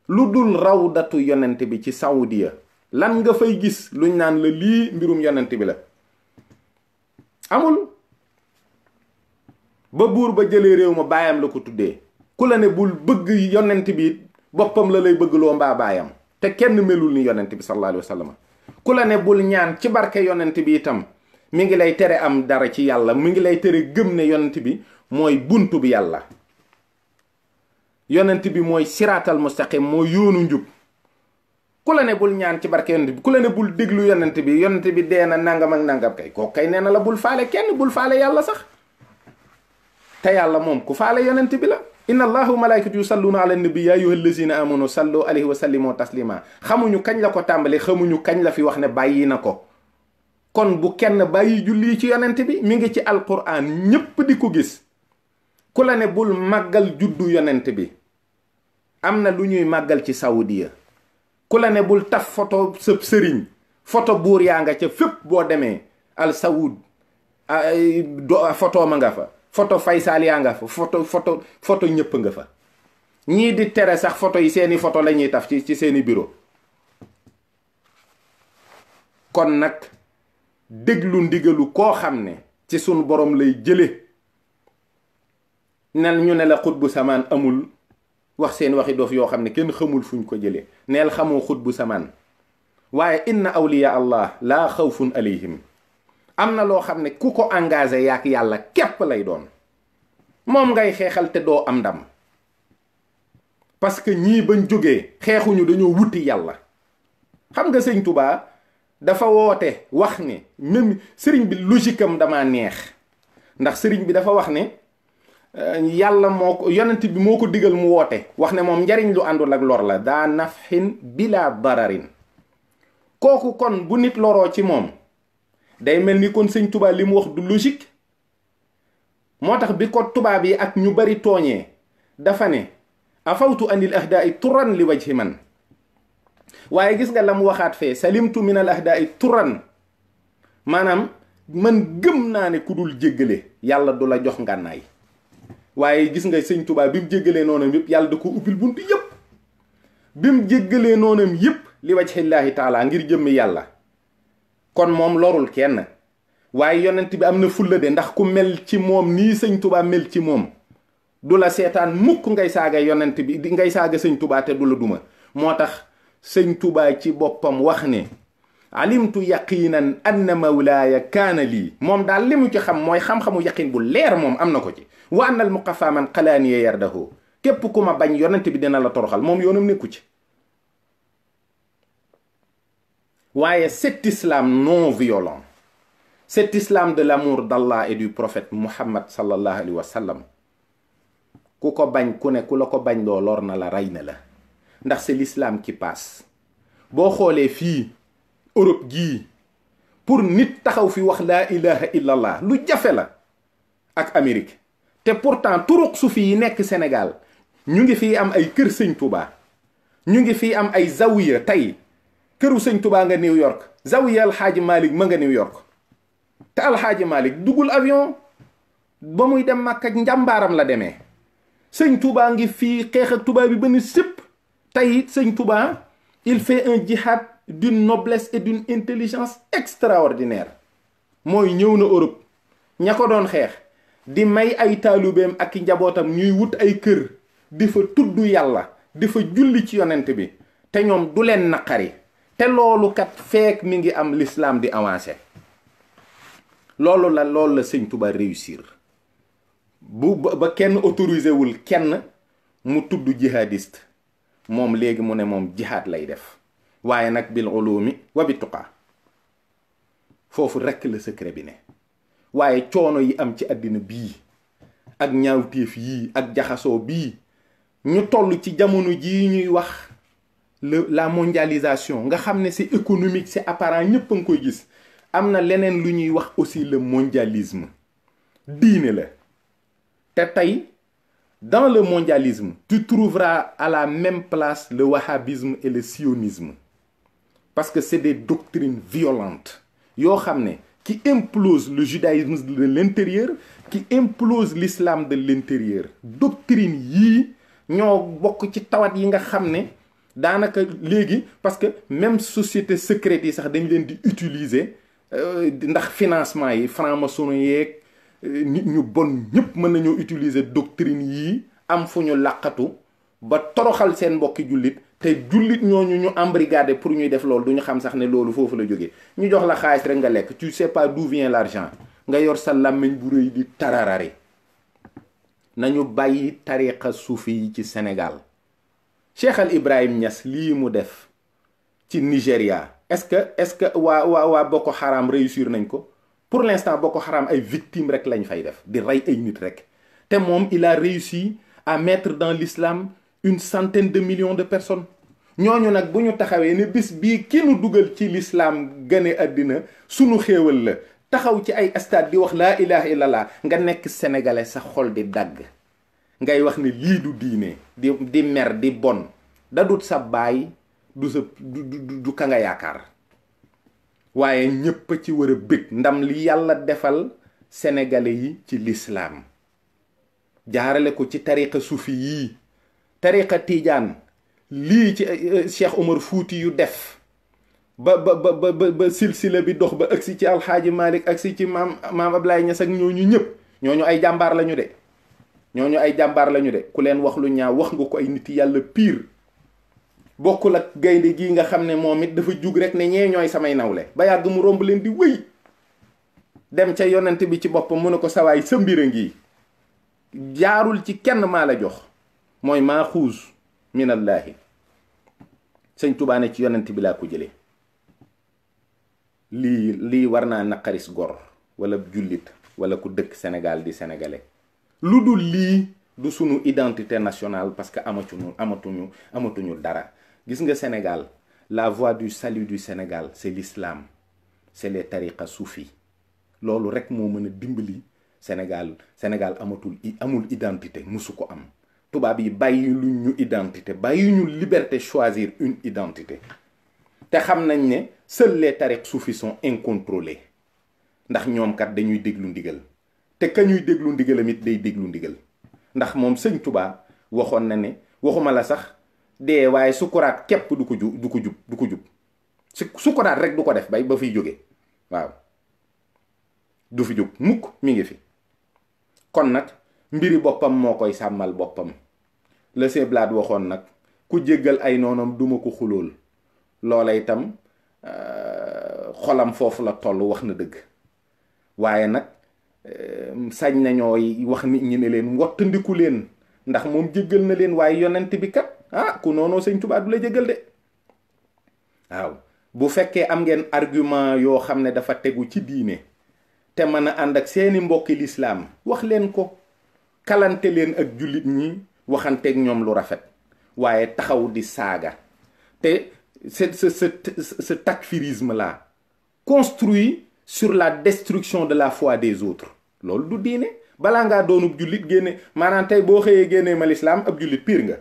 lu dul rawdatu yonent bi ci Saoudia lan nga fay gis luñ naan la lii mbirum yonent bi la? amul. ba buur ba jëlee réew ma baayam la ko tuddee. ku la ne bul bëgg yonent bi boppam la lay bëgg loo mbaa baayam, te kenn melul ni yonent bi sallallahu alayhi wa sallam. ku la ne bul ñaan ci barke yonent bi itam mi ngi lay tere am dara ci yàlla, mi ngi lay tere gëm ne yonent bi mooy buntu bi yàlla. yonent bi mooy siraatal mustaqim, mooy yoonu njub. ku la ne bul ñaan ci barke yonent bi, ku la ne bul déglu yonent bi dee na nangam ak nangam, kay kooku kay nee na la bul faale kenn, bul faale yàlla sax. te yàlla moom ku faale yonent bi la. inna allaha wa malaikatu yusalluna ala nabi ya ayyuha allazina amanu sallu alayhi wa sallimu taslima. xamuñu kañ la ko tàmbali, xamuñu kañ la fi wax ne bàyyi na ko. kon bu kenn bàyyi julli ci yonent bi, mi ngi ci alquran ñépp di ko gis. ku la ne bul màggal juddu yonent bi, am na lu ñuy màggal ci Saoudia. ku la ne bul taf photo sëb sëriñ, photo buur yaa nga ca fépp boo demee al Saoud photo ma nga fa, photo Faysal yaa nga fa, photo ñëpp nga fa. ñii di tere sax photo yi seeni photo la ñuy taf ci seeni bureau. kon nag déglu ndigalu koo xam ne ci sunu borom lay jële nel ñu ne la xutbu samaan amul, wax seen waxi doof yoo xam ne kenn xamul fuñ ko jëlee. neel xamoo xutbu samaan, waaye inna awliya allah laa xawfun alayhim. am na loo xam ne ku ko engagé yaak yàlla képp lay doon, moom ngay xeexal te doo am ndam. parce que ñii bañ jógee xeexuñu, dañoo wuti yàlla. xam nga sëñ Tubaa dafa woote wax ne, même sëriñ bi logique am dama neex, ndax sëriñ bi dafa wax ne yàlla moo ko, yonent bi moo ko digal mu woote, wax ne moom njariñ lu àndul ak lor la, daa nafxin bila dararin. kooku kon bu nit loroo ci moom day mel ni kon sëñ Tuubaa li mu wax du logique. moo tax bi ko tubaab yi ak ñu bari tooñee dafa ne afawtu anil ahdaai turan li wajhi man. waaye gis nga la mu waxaat fee, salimtu min al ahdaai turan, maanaam man gëm naa ne ku dul jéggale yàlla du la jox ngànnaay. waaye gis nga sëñ Touba bi mu jéggalee noonam yëpp yàlla da ko ubbil buntu yëpp. bi mu jéggalee noonam yëpp li wajhillaahi taala ngir jëmmi yàlla. kon moom lorul kenn. waaye yonent bi am na fulla de ndax ku mel ci moom nii sëñ Touba mel ci moom. du la seetaan mukk ngay saaga yonent bi di ngay saaga sëñ Touba te du la duma. moo tax sëñ Touba ci boppam wax ne. alimtu yaqinan anna mawlaaya kaana lii moom daal li mu ci xam mooy xam-xamu yaqin bu leer moom am na ko ci. wa anna al muqafa man xalaaniye yardahu képp ku ma bañ yonent bi dina la toroxal moom yoonam nekku ci. waaye cet islam non violent, cet islam de l'amour d'Allah et du prophète Muhammad sallallahu alayhi wa sallam, ku ko bañ ku ne ku la ko bañ loo lor na la rey na la. ndax c'est l'islam qui passe. boo xoolee fii Europe gii pour nit taxaw fi wax laa ilaha illallah lu jafe la ak Amérique. te pourtant turuq sufi yi nekk Sénégal ñu ngi fii am ay kër sëñ Touba, ñu ngi fii am ay zawiya. tey këru sëñ Touba nga New York, zawiya alxaaji Malik ma nga New York. te alxaaji Malik duggul avion ba muy dem Makka njàmbaaram la demee. sëñ Touba ngi fii xeex ak Touba bi ba ni sëpp. tey sëñ Touba il fait un jihad d'une noblesse et d'une intelligence extraordinaire. mooy ñëw na Europe ña ko doon xeex di may ay taalubeem ak njabootam ñuy wut ay kër di fa tudd yàlla di fa julli ci yonent bi te ñoom du leen naqari. te loolu kat feek mi ngi am l'islam di avancé. loolu la sëñ Touba réussir ba kenn autorisé wul kenn mu tudd jihadiste. moom léegi mu ne moom jihaad lay def. waaye nag bil ulumi wa bi tuqaa foofu rekk la secret bi ne. waaye coono yi am ci àddina bii ak ñaawteef yii ak jaxasoo bii ñu toll ci jamono jii ñuy wax la mondialisation nga xam ne c'est économique, c'est apparent, ñëpp a ngi koy gis. am na leneen lu ñuy wax aussi le mondialisme. diine la te tey dans le mondialisme tu trouveras à la même place le wahhabisme et le sionisme. parce que c'est des doctrines violentes yoo xam ne qui implose le judaïsme de l'intérieur, qui implose l'islam de l'intérieur. doctrine yii ñoo bokk ci tawat yi nga xam ne daanaka léegi parce que même société secrète yi sax dañ leen di utiliser ndax financement yi franc-maçon yeeg nit ñu bon ñëpp mën nañoo utiliser doctrine yii am fu ñu làqatu ba toroxal seen mbokki jullit te jullit ñooñu ñu embrigadé pour ñuy def loolu du ñu xam sax ne loolu foofu la jógee. ñu jox la xaalis rek nga lekk tu sais pas d'où vient l'argent nga yor sa làmmiñ bu rëy di tararari. nañu bàyyi tariqa suufi yi ci Sénégal. Cheikh Al Ibrahim Niass lii mu def ci Nigéria est-ce que waa Boko Haram réussir nañ ko? pour l'instant Boko Haram ay victimes rek lañ fay def di rey ay nit rek. te moom il a réussi à mettre dans l'islam une centaine de millions de personnes. ñooñu nag bu ñu taxawee ne bis bii ki nu dugal ci l'islam gane àddina sunu xéewal la taxaw ci ay stade di wax laa ilaha illallah nga nekk sénégalais sa xol di dagg ngay wax ne lii du diine di mer di bon da dut sa baay du ka nga yaakaar. waaye ñépp a ci war a bëgg ndam li yàlla defal sénégalais yi ci l'islam jaarale ko ci tariqa sufi yii. tariqa tiijaan lii ci Cheikh Omar Fouti yu def ba silsila bi dox ba agsi ci alxaaji Malik agsi ci maam Ablaye Niass ak ñooñu ñëpp ñooñu ay jàmbaar lañu de. ñooñu ay jàmbaar lañu de ku leen wax lu ñaaw wax nga ko ay nit yàlla pire. bokkul ak gaynde gii nga xam ne moom it dafa jug rek ne ñee ñooy samay nawle ba yàgg mu romb leen di wëy dem ca yonent bi ci boppam mu ne ko sawaay sa mbir a ngi jaarul ci kenn maa la jox mooy maa xuus minallaahi. sëñ Tuubaa ne ci yonent bi laa ko jëlee. lii war naa naqaris gor wala jullit wala ku dëkk Sénégal di sénégalais. lu dul lii du sunu identité nationale parce que amatuñu dara. gis nga Sénégal la voie du salut du Sénégal c'est l'islam, c'est les tariqa soufi. loolu rek moo mën a dimbali Sénégal amul identité musu ko am. tubaab yi bàyyi lu ñu identité bàyyi ñu liberté choisir une identité te xam nañ ne seuls les tariq soufis sont incontrôlés ndax ñoom kat dañuy déglu ndigal te ka ñuy déglu ndigalam it day déglu ndigal ndax moom sëñ Tuubaa waxoon na ne waxuma la sax dee waaye sukuraat képp du ko jub sukuraat rek du ko def ba fiy jóge waaw du fi jóg mukk mi ngi fi. kon nag mbiri boppam moo koy sàmmal boppam le seblaat waxoon nag ku jéggal ay noonam duma ko xulool loola itam xolam foofu la toll, wax na dëgg. waaye nag sañ nañoo wax nit ñi ne leen wottandiku leen ndax moom jéggal na leen, waaye yonent bi kat ku noonoo sëñ Tuubaa du la jéggal de. waaw bu fekkee am ngeen argument yoo xam ne dafa tegu ci diine te mën a ànd ak seeni mbokki lislaam wax leen ko, kalante leen ak jullit ñi, waxanteeg ñoom lu rafet, waaye taxaw di saaga. te ce takfirisme là construit sur la destruction de la foi des autres, loolu du diine. balaa ngaa doonub jullit génne, maanaam tey boo xëyee génnee ma lislaam ab jullit pire nga,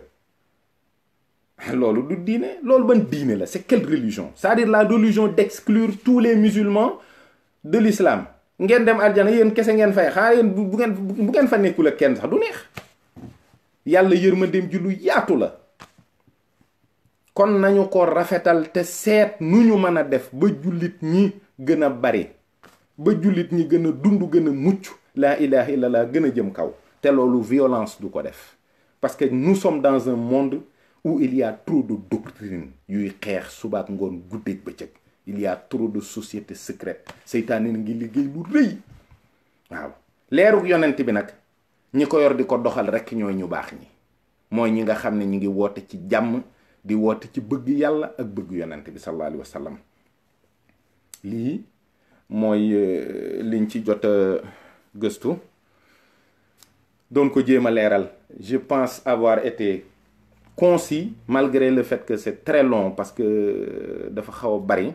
loolu du diine. loolu ban diine la? c'est quelle religion? c'est-à-dire la religion d'exclure tous les musulmans de l'islam. ngeen dem aljana yéen kese ngeen fay, xanaa yéen bu ngeen fa nekkul ak kenn sax du neex. yàlla yërmandeem ji lu yaatu la. kon nañu ko rafetal te seet nu ñu mën a def ba jullit ñi gën a bari, ba jullit ñi gën a dund, gën a mucc, laa ilaha illallah gën a jëm kaw. te loolu violence du ko def, parce que nous sommes dans un monde où il y a trop de doctrines yuy xeex subaak ngoon guddeeg bëccëg. il y a trop de sociétés secrètes. seytaane ngi liggéey lu rëy. waaw leerug yonent bi nag ñi ko yor di ko doxal rek ñooy ñu baax ñi, mooy ñi nga xam ne ñi ngi woote ci jàmm, di woote ci bëgg yàlla ak bëgg yonent bi sallallahu alayhi wa sallam. lii mooy liñ ci jot a gëstu doon ko jéem a leeral. je pense avoir été concis malgré le fait que c'est très long parce que dafa xaw a bari,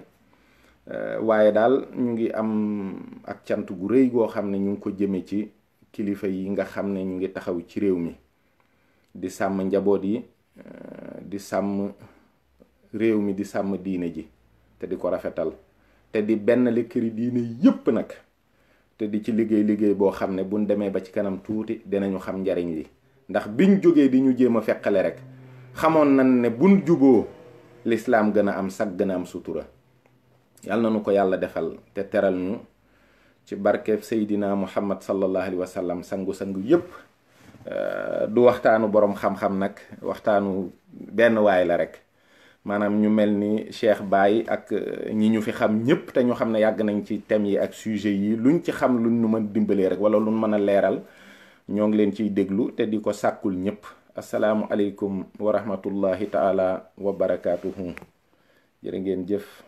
waaye daal ñu ngi am ak cant gu rëy goo xam ne ñu ngi ko jëme ci kilifa yi nga xam ne ñu ngi taxaw ci réew mi di sàmm njaboot yi, di sàmm réew mi, di sàmm diine ji te di ko rafetal, te di benn li këri diine yépp nag, te di ci liggéey boo xam ne buñ demee ba ci kanam tuuti dinañu xam njariñ li. ndax biñ jógee di ñu jéem a feqale rek xamoon nañ ne buñ juboo lislaam gën a am sag, gën a am sutura. yàlla na nu ko yàlla defal te teral ñu ci barkeeb Seydina Muhammad sallallahu alayhi wa sallam, sangu-sangu yépp. du waxtaanu boroom xam-xam nag, waxtaanu benn waay la rek, maanaam ñu mel ni Cheikh Baye ak ñi ñu fi xam ñépp te ñu xam ne yàgg nañ ci thèmes yi ak sujet yi, luñ ci xam luñ nu mën dimbalee rek wala luñ mën a leeral ñoo ngi leen ciy déglu te di ko sàkkul ñépp. asalaamu aleykum wa rahmatullahi taala wa barakaatuhu. jërë ngeen jëf.